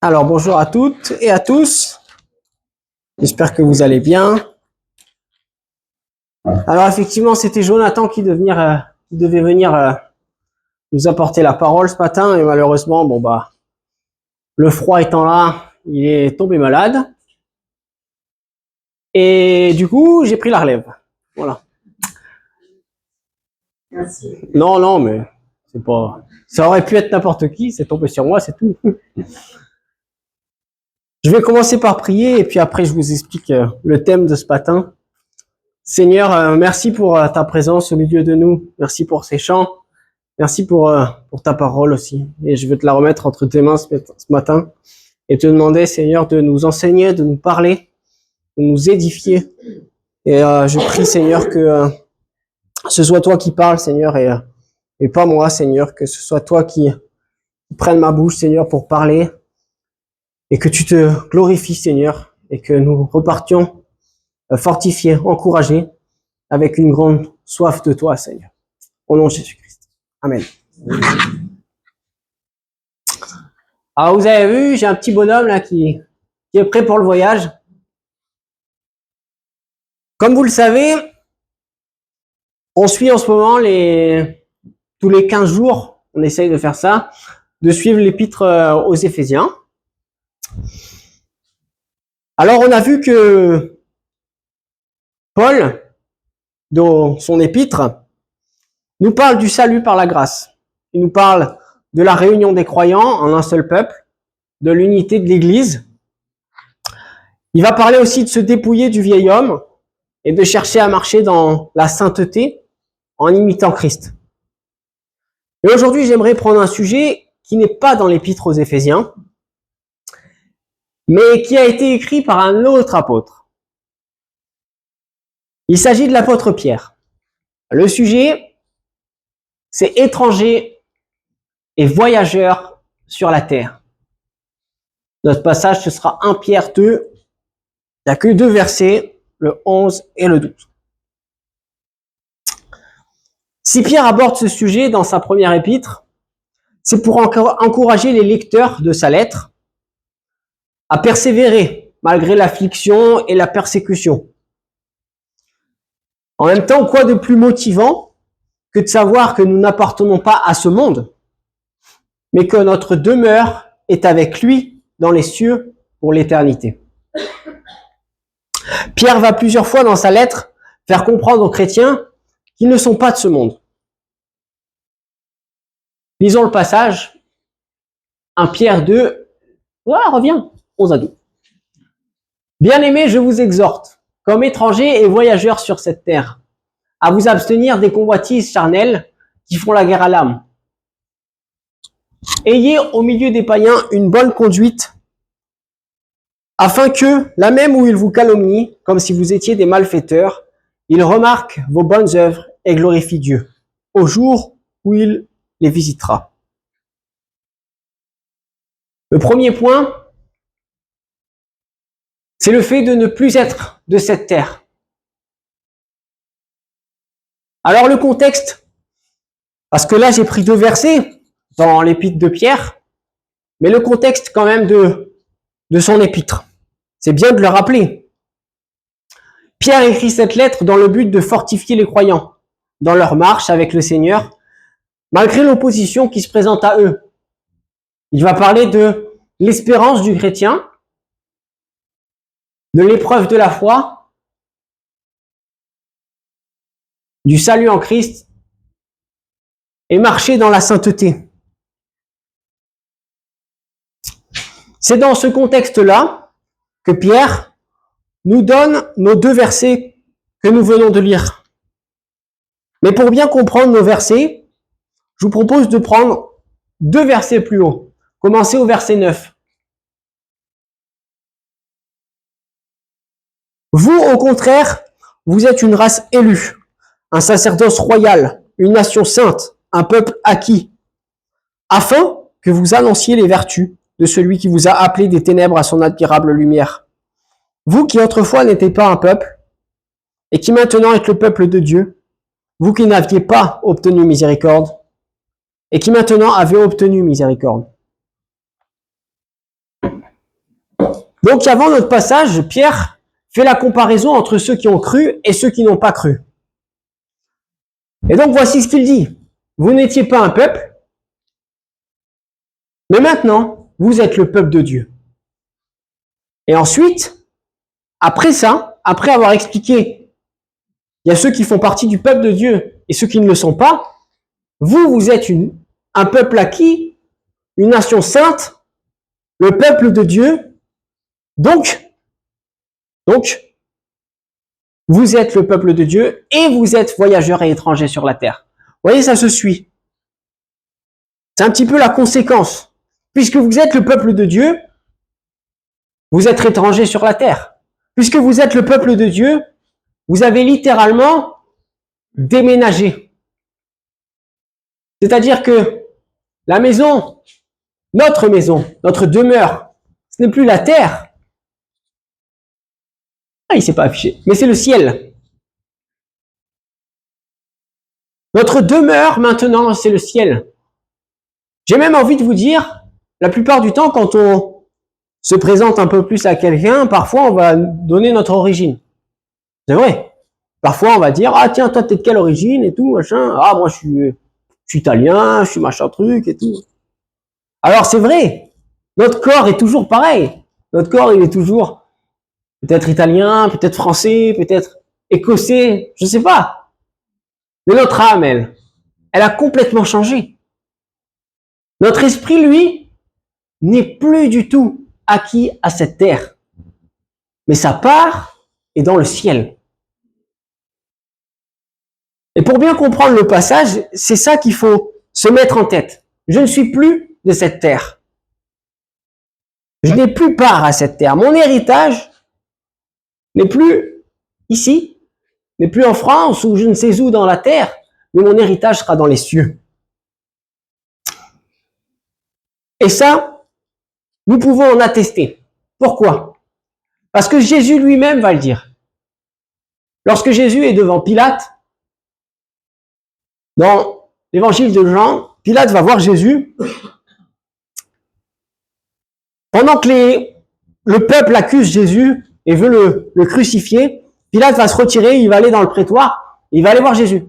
Alors bonjour à toutes et à tous, j'espère que vous allez bien. Alors effectivement c'était Jonathan qui devait venir nous apporter la parole ce matin et malheureusement le froid étant là, il est tombé malade et du coup j'ai pris la relève. Voilà. Merci. Non mais c'est pas, ça aurait pu être n'importe qui, c'est tombé sur moi, c'est tout. Je vais commencer par prier et puis après je vous explique le thème de ce matin. Seigneur, merci pour ta présence au milieu de nous. Merci pour ces chants. Merci pour ta parole aussi. Et je veux te la remettre entre tes mains ce matin et te demander, Seigneur, de nous enseigner, de nous parler, de nous édifier. Et je prie, Seigneur, que ce soit toi qui parles, Seigneur, et pas moi, Seigneur, que ce soit toi qui prenne ma bouche, Seigneur, pour parler et que tu te glorifies, Seigneur, et que nous repartions fortifiés, encouragés, avec une grande soif de toi, Seigneur. Au nom de Jésus-Christ. Amen. Alors, vous avez vu, j'ai un petit bonhomme là qui est prêt pour le voyage. Comme vous le savez, on suit en ce moment tous les 15 jours, on essaye de faire ça, de suivre l'épître aux Éphésiens. Alors, on a vu que Paul, dans son épître, nous parle du salut par la grâce. Il nous parle de la réunion des croyants en un seul peuple, de l'unité de l'Église. Il va parler aussi de se dépouiller du vieil homme et de chercher à marcher dans la sainteté en imitant Christ. Et aujourd'hui, j'aimerais prendre un sujet qui n'est pas dans l'épître aux Éphésiens, mais qui a été écrit par un autre apôtre. Il s'agit de l'apôtre Pierre. Le sujet, c'est étrangers et voyageurs sur la terre. Notre passage, ce sera 1 Pierre 2. Il n'y a que 2 versets, le 11 et le 12. Si Pierre aborde ce sujet dans sa première épître, c'est pour encourager les lecteurs de sa lettre à persévérer malgré l'affliction et la persécution. En même temps, quoi de plus motivant que de savoir que nous n'appartenons pas à ce monde, mais que notre demeure est avec lui dans les cieux pour l'éternité. Pierre va plusieurs fois dans sa lettre faire comprendre aux chrétiens qu'ils ne sont pas de ce monde. Lisons le passage, 1 Pierre 2, reviens, 11 à 12. Bien-aimés, je vous exhorte, comme étrangers et voyageurs sur cette terre, à vous abstenir des convoitises charnelles qui font la guerre à l'âme. Ayez au milieu des païens une bonne conduite, afin que, là même où ils vous calomnient, comme si vous étiez des malfaiteurs, ils remarquent vos bonnes œuvres et glorifient Dieu, au jour où il les visitera. Le premier point, c'est le fait de ne plus être de cette terre. Alors le contexte, parce que là j'ai pris 2 versets dans l'épître de Pierre, mais le contexte quand même de son épître, c'est bien de le rappeler. Pierre écrit cette lettre dans le but de fortifier les croyants dans leur marche avec le Seigneur, malgré l'opposition qui se présente à eux. Il va parler de l'espérance du chrétien, de l'épreuve de la foi, du salut en Christ et marcher dans la sainteté. C'est dans ce contexte-là que Pierre nous donne nos 2 versets que nous venons de lire. Mais pour bien comprendre nos versets, je vous propose de prendre 2 versets plus haut. Commencez au verset 9. Vous, au contraire, vous êtes une race élue, un sacerdoce royal, une nation sainte, un peuple acquis, afin que vous annonciez les vertus de celui qui vous a appelé des ténèbres à son admirable lumière. Vous qui autrefois n'étiez pas un peuple, et qui maintenant êtes le peuple de Dieu, vous qui n'aviez pas obtenu miséricorde, et qui maintenant avez obtenu miséricorde. Donc, avant notre passage, Pierre fait la comparaison entre ceux qui ont cru et ceux qui n'ont pas cru. Et donc, voici ce qu'il dit. Vous n'étiez pas un peuple, mais maintenant, vous êtes le peuple de Dieu. Et ensuite, après ça, après avoir expliqué, il y a ceux qui font partie du peuple de Dieu et ceux qui ne le sont pas, vous êtes un peuple acquis, une nation sainte, le peuple de Dieu. Donc, vous êtes le peuple de Dieu et vous êtes voyageurs et étrangers sur la terre. Vous voyez, ça se suit. C'est un petit peu la conséquence. Puisque vous êtes le peuple de Dieu, vous êtes étrangers sur la terre. Puisque vous êtes le peuple de Dieu, vous avez littéralement déménagé. C'est-à-dire que la maison, notre demeure, ce n'est plus la terre. Ah, il s'est pas affiché, mais c'est le ciel. Notre demeure maintenant, c'est le ciel. J'ai même envie de vous dire, la plupart du temps, quand on se présente un peu plus à quelqu'un, parfois on va donner notre origine. C'est vrai. Parfois on va dire, ah tiens, toi t'es de quelle origine et tout, machin. Ah moi je suis italien, je suis machin truc et tout. Alors c'est vrai, notre corps est toujours pareil. Notre corps il est toujours peut-être italien, peut-être français, peut-être écossais, je sais pas. Mais notre âme, elle a complètement changé. Notre esprit, lui, n'est plus du tout acquis à cette terre. Mais sa part est dans le ciel. Et pour bien comprendre le passage, c'est ça qu'il faut se mettre en tête. Je ne suis plus de cette terre. Je n'ai plus part à cette terre. Mon héritage n'est plus ici, n'est plus en France ou je ne sais où dans la terre, mais mon héritage sera dans les cieux. Et ça, nous pouvons en attester. Pourquoi? Parce que Jésus lui-même va le dire. Lorsque Jésus est devant Pilate, dans l'évangile de Jean, Pilate va voir Jésus. Pendant que le peuple accuse Jésus et veut le crucifier, Pilate va se retirer, il va aller dans le prétoire, il va aller voir Jésus.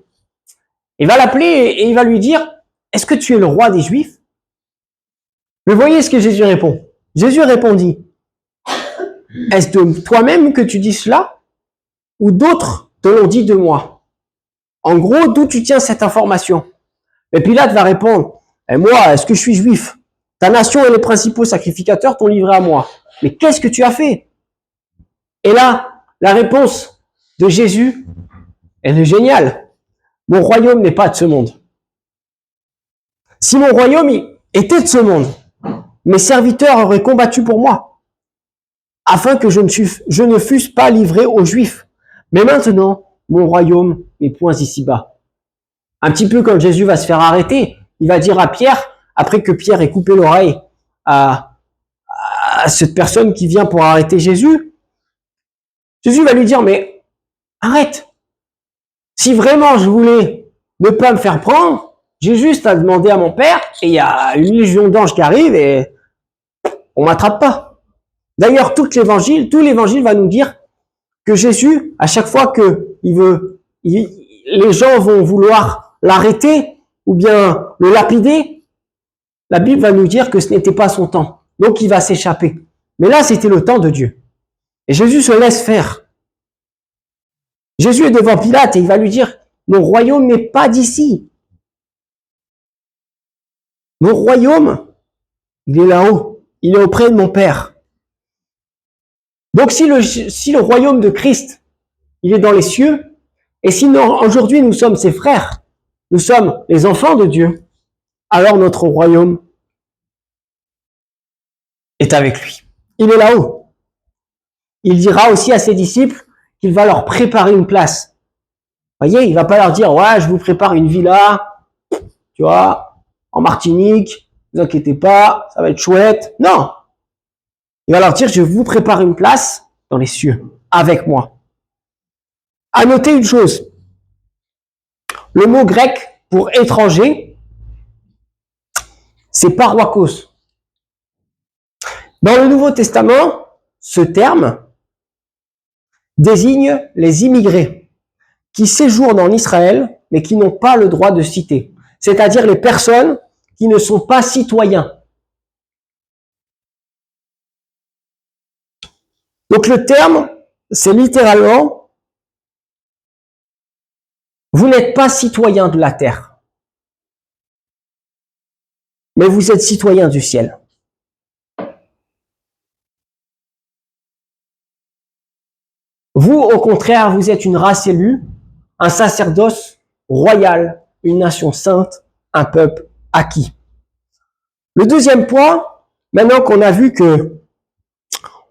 Il va l'appeler et il va lui dire, est-ce que tu es le roi des Juifs? Mais voyez ce que Jésus répond. Jésus répondit, est-ce de toi-même que tu dis cela? Ou d'autres te l'ont dit de moi? En gros, d'où tu tiens cette information? Et Pilate va répondre, et moi, est-ce que je suis juif? Ta nation et les principaux sacrificateurs t'ont livré à moi. Mais qu'est-ce que tu as fait? Et là, la réponse de Jésus, elle est géniale. Mon royaume n'est pas de ce monde. Si mon royaume était de ce monde, mes serviteurs auraient combattu pour moi, afin que je ne fusse pas livré aux Juifs. Mais maintenant, mon royaume n'est point ici-bas. Un petit peu quand Jésus va se faire arrêter, il va dire à Pierre, après que Pierre ait coupé l'oreille à cette personne qui vient pour arrêter Jésus, Jésus va lui dire, mais arrête. Si vraiment je voulais ne pas me faire prendre, j'ai juste à demander à mon père et il y a une légion d'anges qui arrive et on m'attrape pas. D'ailleurs, tout l'évangile va nous dire que Jésus, à chaque fois que les gens vont vouloir l'arrêter ou bien le lapider, la Bible va nous dire que ce n'était pas son temps. Donc il va s'échapper. Mais là, c'était le temps de Dieu. Et Jésus se laisse faire. Jésus est devant Pilate et il va lui dire, mon royaume n'est pas d'ici. Mon royaume, il est là-haut. Il est auprès de mon Père. Donc si le royaume de Christ, il est dans les cieux, et si aujourd'hui nous sommes ses frères, nous sommes les enfants de Dieu, alors notre royaume est avec lui. Il est là-haut. Il dira aussi à ses disciples qu'il va leur préparer une place. Vous voyez, il va pas leur dire, ouais, je vous prépare une villa, tu vois, en Martinique, ne vous inquiétez pas, ça va être chouette. Non. Il va leur dire, je vous prépare une place dans les cieux, avec moi. À noter une chose. Le mot grec pour étranger, c'est parouakos. Dans le Nouveau Testament, ce terme désigne les immigrés qui séjournent en Israël, mais qui n'ont pas le droit de cité. C'est-à-dire les personnes qui ne sont pas citoyens. Donc le terme, c'est littéralement, vous n'êtes pas citoyen de la terre, mais vous êtes citoyen du ciel. Vous, au contraire, vous êtes une race élue, un sacerdoce royal, une nation sainte, un peuple acquis. Le deuxième point, maintenant qu'on a vu que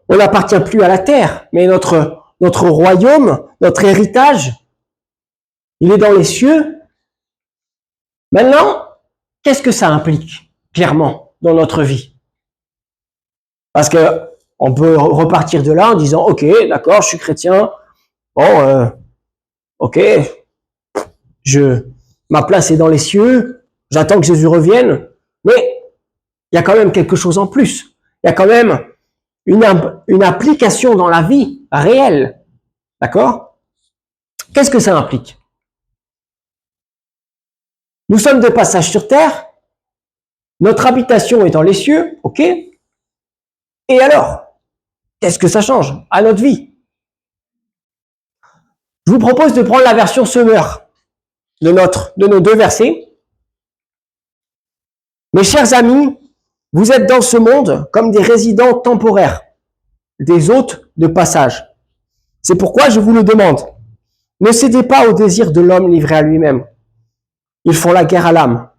on n'appartient plus à la terre, mais notre royaume, notre héritage, il est dans les cieux. Maintenant, qu'est-ce que ça implique, clairement, dans notre vie? Parce que on peut repartir de là en disant, ok, d'accord, je suis chrétien, bon, ok, ma place est dans les cieux, j'attends que Jésus revienne, mais il y a quand même quelque chose en plus. Il y a quand même une application dans la vie réelle. D'accord? Qu'est-ce que ça implique? Nous sommes de passage sur terre, notre habitation est dans les cieux, ok? Et alors, qu'est-ce que ça change à notre vie? Je vous propose de prendre la version Semeur de nos deux versets. Mes chers amis, vous êtes dans ce monde comme des résidents temporaires, des hôtes de passage. C'est pourquoi je vous le demande. Ne cédez pas au désir de l'homme livré à lui-même. Ils font la guerre à l'âme.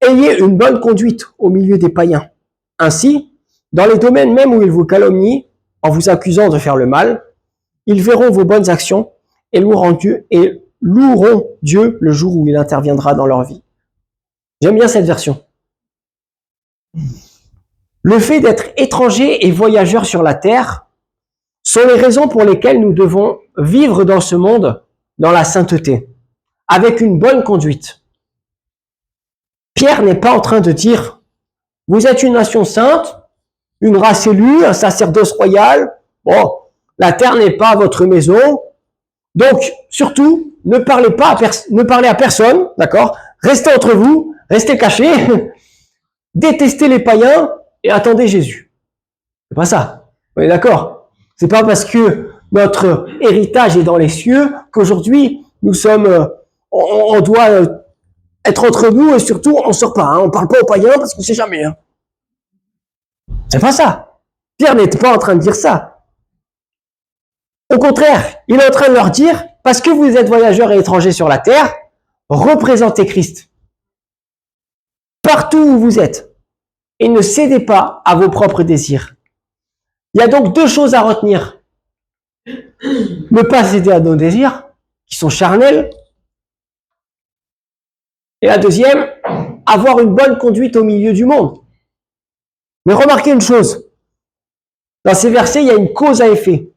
Ayez une bonne conduite au milieu des païens. Ainsi, dans les domaines même où ils vous calomnient, en vous accusant de faire le mal, ils verront vos bonnes actions et loueront Dieu le jour où il interviendra dans leur vie. J'aime bien cette version. Le fait d'être étranger et voyageur sur la terre sont les raisons pour lesquelles nous devons vivre dans ce monde dans la sainteté, avec une bonne conduite. Pierre n'est pas en train de dire « Vous êtes une nation sainte, une race élue, un sacerdoce royal. Bon, la terre n'est pas votre maison. Donc, surtout, ne parlez à personne, d'accord? Restez entre vous, restez cachés, détestez les païens et attendez Jésus. » C'est pas ça. On est d'accord? C'est pas parce que notre héritage est dans les cieux qu'aujourd'hui nous sommes, on doit être entre nous et surtout on sort pas. Hein, on parle pas aux païens parce qu'on sait jamais. Hein. C'est pas ça. Pierre n'est pas en train de dire ça. Au contraire, il est en train de leur dire, parce que vous êtes voyageurs et étrangers sur la terre, représentez Christ. Partout où vous êtes. Et ne cédez pas à vos propres désirs. Il y a donc deux choses à retenir. Ne pas céder à nos désirs, qui sont charnels. Et la deuxième, avoir une bonne conduite au milieu du monde. Mais remarquez une chose. Dans ces versets, il y a une cause à effet.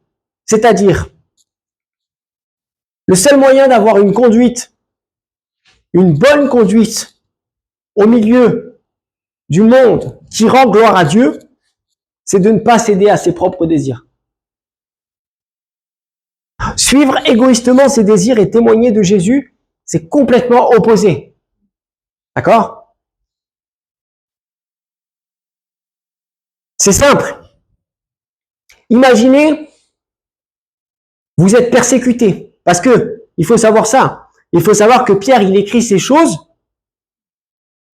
C'est-à-dire, le seul moyen d'avoir une conduite, une bonne conduite au milieu du monde qui rend gloire à Dieu, c'est de ne pas céder à ses propres désirs. Suivre égoïstement ses désirs et témoigner de Jésus, c'est complètement opposé. D'accord? C'est simple. Imaginez, vous êtes persécuté. Parce que, il faut savoir ça. Il faut savoir que Pierre, il écrit ces choses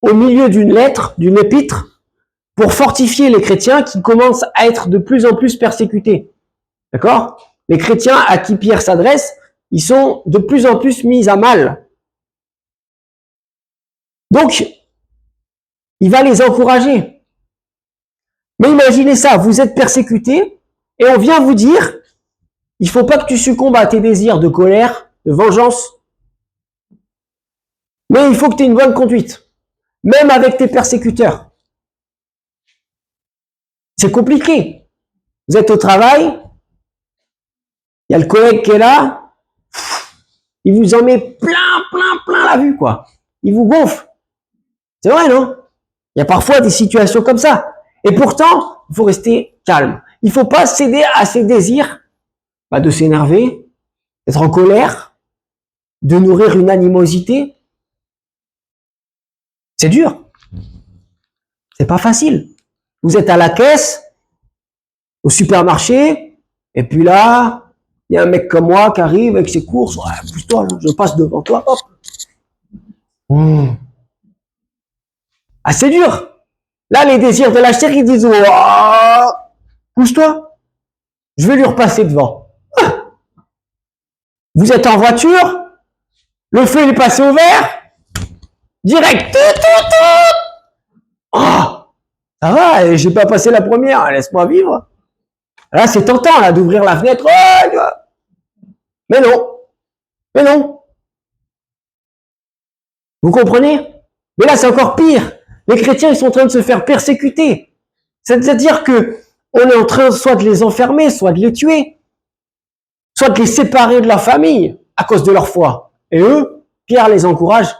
au milieu d'une lettre, d'une épître, pour fortifier les chrétiens qui commencent à être de plus en plus persécutés. D'accord? Les chrétiens à qui Pierre s'adresse, ils sont de plus en plus mis à mal. Donc, il va les encourager. Mais imaginez ça, vous êtes persécutés et on vient vous dire, il faut pas que tu succombes à tes désirs de colère, de vengeance, mais il faut que tu aies une bonne conduite, même avec tes persécuteurs. C'est compliqué. Vous êtes au travail, il y a le collègue qui est là, il vous en met plein la vue, quoi. Il vous gonfle. C'est vrai, non? Il y a parfois des situations comme ça. Et pourtant, il faut rester calme. Il faut pas céder à ses désirs, de s'énerver, d'être en colère, de nourrir une animosité. C'est dur. C'est pas facile. Vous êtes à la caisse, au supermarché, et puis là, il y a un mec comme moi qui arrive avec ses courses. Ouais, pousse-toi, je passe devant toi. Hop. Ah, c'est dur. Là, les désirs de la chair, ils disent, oh, pousse-toi. Je vais lui repasser devant. Vous êtes en voiture, le feu est passé au vert, direct. Oh, ça va, j'ai pas passé la première, laisse-moi vivre. Là, c'est tentant, là, d'ouvrir la fenêtre. Oh, mais non. Mais non. Vous comprenez? Mais là, c'est encore pire. Les chrétiens, ils sont en train de se faire persécuter. C'est-à-dire que on est en train soit de les enfermer, soit de les tuer, soit de les séparer de leur famille à cause de leur foi. Et eux, Pierre les encourage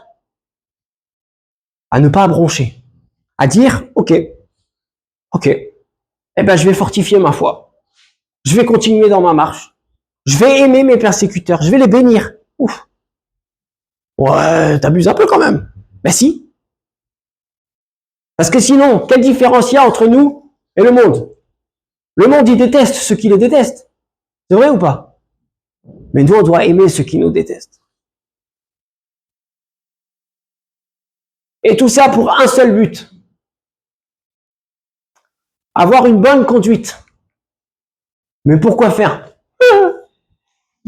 à ne pas broncher, à dire, ok, eh ben, je vais fortifier ma foi. Je vais continuer dans ma marche. Je vais aimer mes persécuteurs. Je vais les bénir. Ouf. Ouais, t'abuses un peu quand même. Ben si. Parce que sinon, quelle différence il y a entre nous et le monde? Le monde, il déteste ceux qui les détestent. C'est vrai ou pas? Mais nous, on doit aimer ceux qui nous détestent. Et tout ça pour un seul but. Avoir une bonne conduite. Mais pourquoi faire?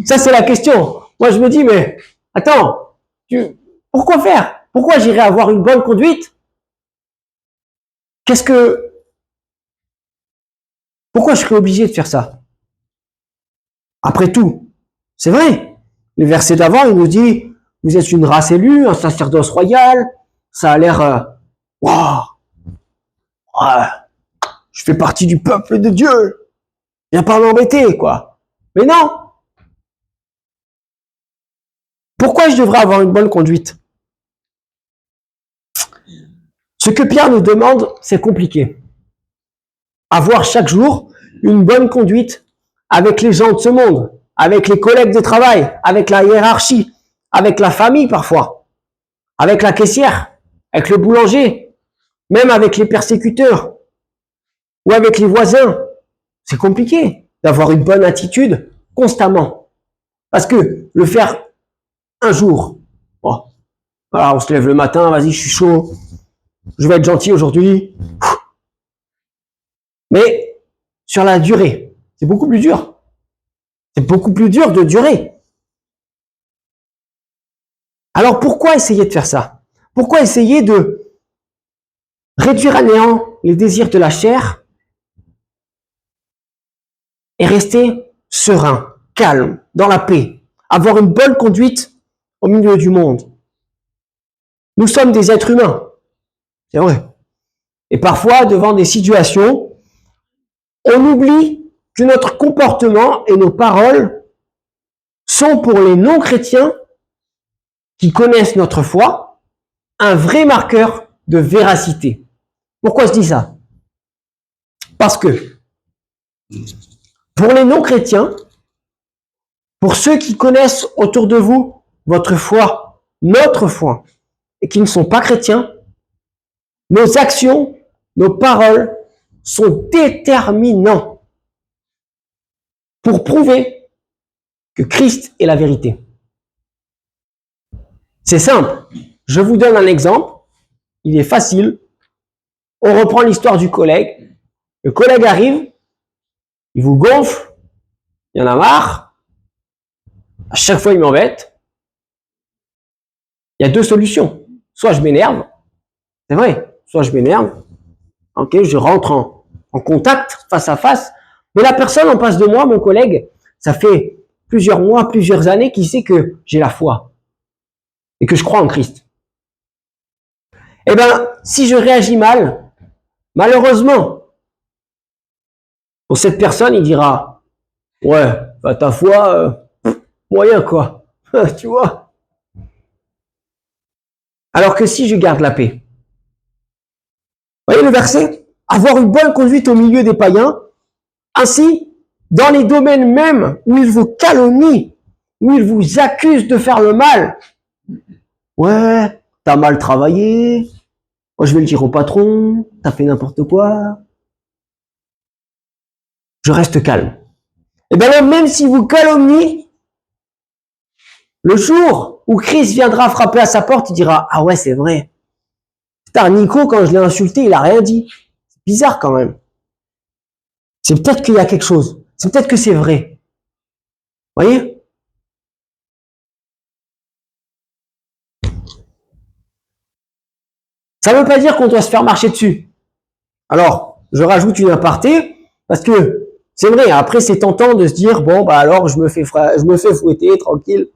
Ça, c'est la question. Moi, je me dis, mais attends, pourquoi faire? Pourquoi j'irai avoir une bonne conduite? Pourquoi je serais obligé de faire ça? Après tout, c'est vrai. Le verset d'avant, il nous dit, vous êtes une race élue, un sacerdoce royal. Ça a l'air, waouh, je fais partie du peuple de Dieu. Viens pas m'embêter, quoi. Mais non. Pourquoi je devrais avoir une bonne conduite? Ce que Pierre nous demande, c'est compliqué. Avoir chaque jour une bonne conduite avec les gens de ce monde, avec les collègues de travail, avec la hiérarchie, avec la famille parfois, avec la caissière, avec le boulanger, même avec les persécuteurs ou avec les voisins. C'est compliqué d'avoir une bonne attitude constamment. Parce que le faire un jour, bon, voilà, on se lève le matin, vas-y, je suis chaud, je vais être gentil aujourd'hui. Mais sur la durée, c'est beaucoup plus dur. C'est beaucoup plus dur de durer. Alors pourquoi essayer de faire ça? Pourquoi essayer de réduire à néant les désirs de la chair et rester serein, calme, dans la paix, avoir une bonne conduite au milieu du monde? Nous sommes des êtres humains, c'est vrai. Et parfois, devant des situations, on oublie que notre comportement et nos paroles sont pour les non-chrétiens qui connaissent notre foi un vrai marqueur de véracité. Pourquoi je dis ça? Parce que pour les non-chrétiens, pour ceux qui connaissent autour de vous votre foi, notre foi, et qui ne sont pas chrétiens, nos actions, nos paroles sont déterminants pour prouver que Christ est la vérité. C'est simple. Je vous donne un exemple. Il est facile. On reprend l'histoire du collègue. Le collègue arrive, il vous gonfle, il y en a marre. À chaque fois, il m'embête. Il y a deux solutions. Soit je m'énerve, c'est vrai, soit je m'énerve, ok, je rentre en contact face à face, mais la personne en face de moi, mon collègue, ça fait plusieurs mois, plusieurs années qu'il sait que j'ai la foi et que je crois en Christ. Eh bien, si je réagis mal, malheureusement, pour cette personne, il dira, ouais, bah, ta foi, moyen quoi, tu vois. Alors que si je garde la paix, voyez le verset? Avoir une bonne conduite au milieu des païens, Ainsi, dans les domaines même où il vous calomnie, où il vous accuse de faire le mal, ouais, t'as mal travaillé, moi je vais le dire au patron, t'as fait n'importe quoi, je reste calme. Et bien là, même si vous calomnie, le jour où Christ viendra frapper à sa porte, il dira, ah ouais, c'est vrai. Putain, Nico, quand je l'ai insulté, il a rien dit. C'est bizarre quand même. C'est peut-être qu'il y a quelque chose. C'est peut-être que c'est vrai. Vous voyez? Ça ne veut pas dire qu'on doit se faire marcher dessus. Alors, je rajoute une aparté, parce que c'est vrai, après c'est tentant de se dire, bon, bah alors je me fais fouetter, tranquille.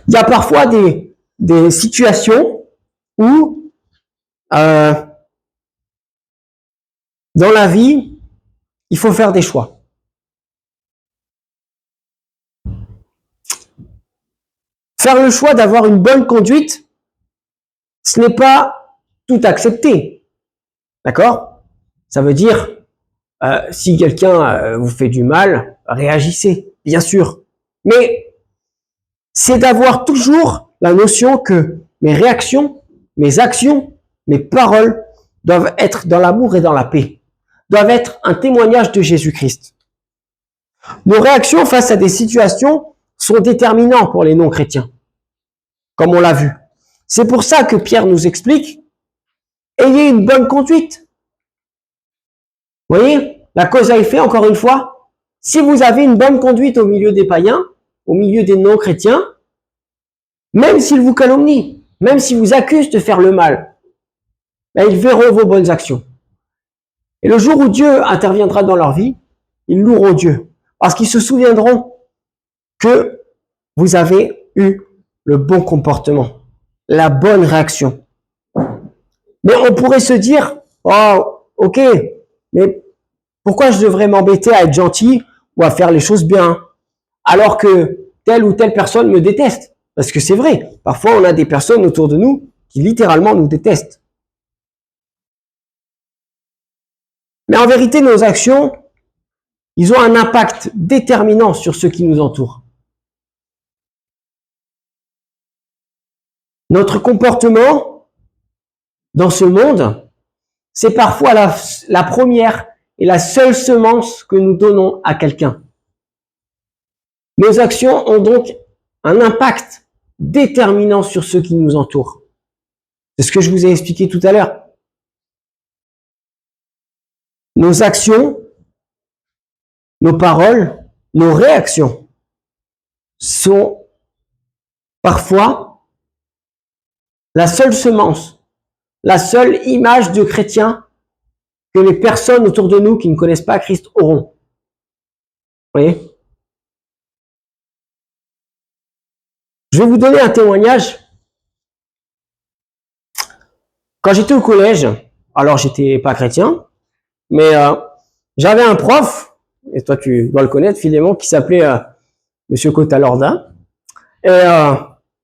Il y a parfois des situations où, dans la vie, il faut faire des choix. Faire le choix d'avoir une bonne conduite, ce n'est pas tout accepter. D'accord? Ça veut dire, si quelqu'un vous fait du mal, réagissez, bien sûr. Mais c'est d'avoir toujours la notion que mes réactions, mes actions, mes paroles doivent être dans l'amour et dans la paix, doivent être un témoignage de Jésus-Christ. Nos réactions face à des situations sont déterminantes pour les non-chrétiens, comme on l'a vu. C'est pour ça que Pierre nous explique, ayez une bonne conduite. Vous voyez, la cause à effet, encore une fois, si vous avez une bonne conduite au milieu des païens, au milieu des non-chrétiens, même s'ils vous calomnient, même s'ils vous accusent de faire le mal, ben ils verront vos bonnes actions. Et le jour où Dieu interviendra dans leur vie, ils loueront Dieu, parce qu'ils se souviendront que vous avez eu le bon comportement, la bonne réaction. Mais on pourrait se dire, oh, ok, mais pourquoi je devrais m'embêter à être gentil ou à faire les choses bien, alors que telle ou telle personne me déteste? Parce que c'est vrai, parfois on a des personnes autour de nous qui littéralement nous détestent. Mais en vérité, nos actions, ils ont un impact déterminant sur ceux qui nous entourent. Notre comportement dans ce monde, c'est parfois la première et la seule semence que nous donnons à quelqu'un. Nos actions ont donc un impact déterminant sur ceux qui nous entourent. C'est ce que je vous ai expliqué tout à l'heure. Nos actions, nos paroles, nos réactions sont parfois la seule semence, la seule image de chrétien que les personnes autour de nous qui ne connaissent pas Christ auront. Vous voyez? Je vais vous donner un témoignage. Quand j'étais au collège, alors j'étais pas chrétien, mais j'avais un prof, et toi tu dois le connaître, Philémon, qui s'appelait Monsieur Cotalorda. Et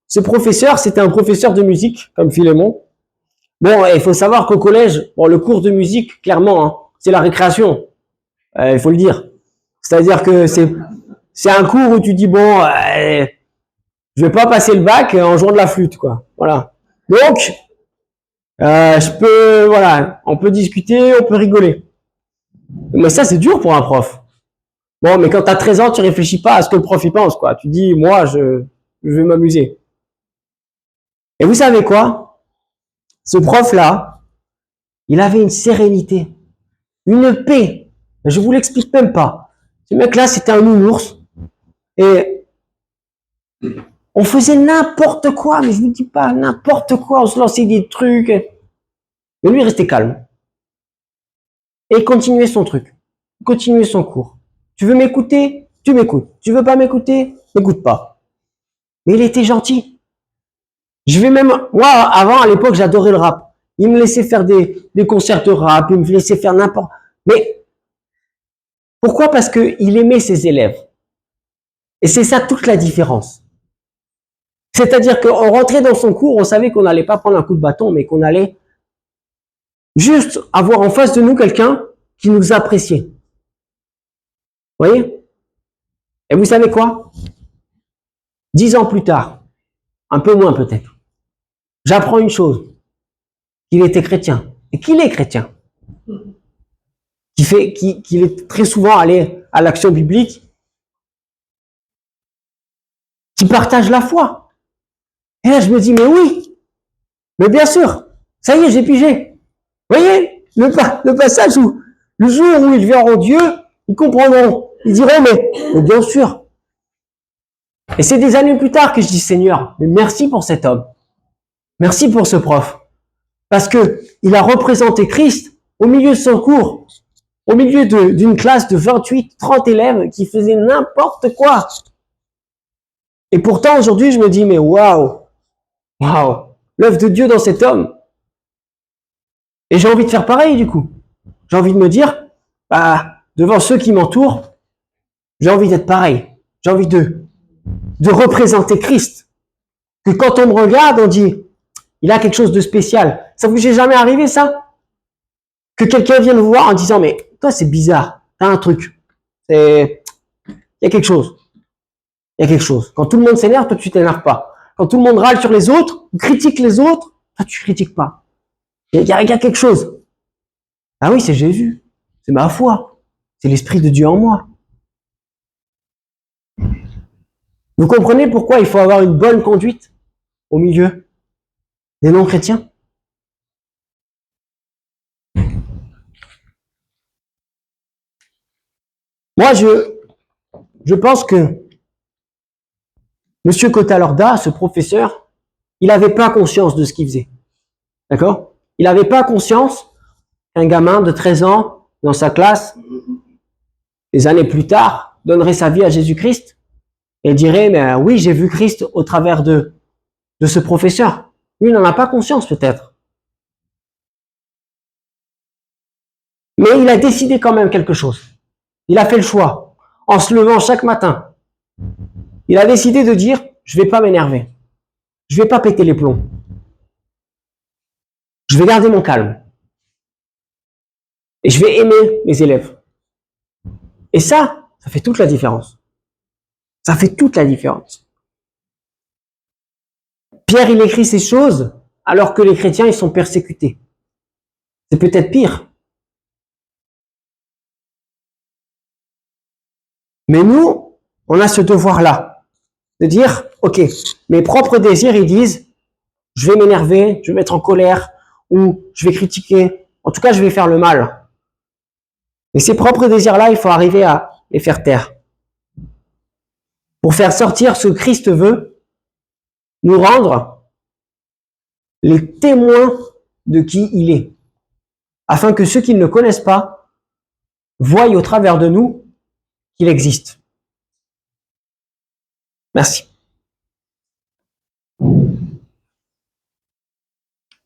ce professeur, c'était un professeur de musique, comme Philémon. Bon, il faut savoir qu'au collège, bon, le cours de musique, clairement, hein, c'est la récréation. Il faut le dire. C'est-à-dire que c'est un cours où tu dis, bon, je vais pas passer le bac en jouant de la flûte, quoi. Voilà. Donc, voilà, on peut discuter, on peut rigoler. Mais ça, c'est dur pour un prof. Bon, mais quand t'as 13 ans, tu réfléchis pas à ce que le prof y pense, quoi. Tu dis, moi, je vais m'amuser. Et vous savez quoi? Ce prof-là, il avait une sérénité, une paix. Je vous l'explique même pas. Ce mec-là, c'était un nounours. Et on faisait n'importe quoi, mais je vous dis pas n'importe quoi. On se lançait des trucs. Mais lui, il restait calme. Et il continuait son truc. Il continuait son cours. Tu veux m'écouter? Tu m'écoutes. Tu veux pas m'écouter? M'écoute pas. Mais il était gentil. Moi, avant, à l'époque, j'adorais le rap. Il me laissait faire des concerts de rap, il me laissait faire n'importe. Mais pourquoi? Parce qu'il aimait ses élèves. Et c'est ça toute la différence. C'est-à-dire qu'on rentrait dans son cours, on savait qu'on n'allait pas prendre un coup de bâton, mais qu'on allait juste avoir en face de nous quelqu'un qui nous appréciait. Vous voyez? Et vous savez quoi? 10 ans plus tard, un peu moins peut-être, j'apprends une chose, qu'il était chrétien, et qu'il est chrétien, qu'il est très souvent allé à l'action biblique, qui partage la foi. Et là, je me dis, mais oui, mais bien sûr, ça y est, j'ai pigé. Vous voyez, le passage où, le jour où ils verront Dieu, ils comprendront. Ils diront, mais bien sûr. Et c'est des années plus tard que je dis, Seigneur, mais merci pour cet homme. Merci pour ce prof. Parce que il a représenté Christ au milieu de son cours, au milieu d'une classe de 28, 30 élèves qui faisaient n'importe quoi. Et pourtant, aujourd'hui, je me dis, mais waouh, l'œuvre de Dieu dans cet homme. Et j'ai envie de faire pareil, du coup. J'ai envie de me dire, devant ceux qui m'entourent, j'ai envie d'être pareil. J'ai envie de représenter Christ. Que quand on me regarde, on dit, il a quelque chose de spécial. Ça vous est jamais arrivé, ça? Que quelqu'un vienne vous voir en disant, mais toi, c'est bizarre. T'as un truc. Il y a quelque chose. Il y a quelque chose. Quand tout le monde s'énerve, toi, tu t'énerves pas. Quand tout le monde râle sur les autres, critique les autres, toi, tu critiques pas. Il y a quelque chose. Ah oui, c'est Jésus. C'est ma foi. C'est l'Esprit de Dieu en moi. Vous comprenez pourquoi il faut avoir une bonne conduite au milieu des non-chrétiens? Moi, je pense que Monsieur Cotalorda, ce professeur, il n'avait pas conscience de ce qu'il faisait. D'accord? Il n'avait pas conscience qu'un gamin de 13 ans, dans sa classe, des années plus tard, donnerait sa vie à Jésus-Christ et dirait, mais oui, j'ai vu Christ au travers de ce professeur. Lui, il n'en a pas conscience peut-être. Mais il a décidé quand même quelque chose. Il a fait le choix. En se levant chaque matin, il a décidé de dire, je vais pas m'énerver. Je vais pas péter les plombs. Je vais garder mon calme. Et je vais aimer mes élèves. Et ça fait toute la différence. Ça fait toute la différence. Pierre, il écrit ces choses alors que les chrétiens, ils sont persécutés. C'est peut-être pire. Mais nous, on a ce devoir-là, de dire, ok, mes propres désirs, ils disent, je vais m'énerver, je vais mettre en colère, ou je vais critiquer, en tout cas, je vais faire le mal. Mais ces propres désirs-là, il faut arriver à les faire taire. Pour faire sortir ce que Christ veut, nous rendre les témoins de qui il est, afin que ceux qui ne le connaissent pas voient au travers de nous qu'il existe. Merci.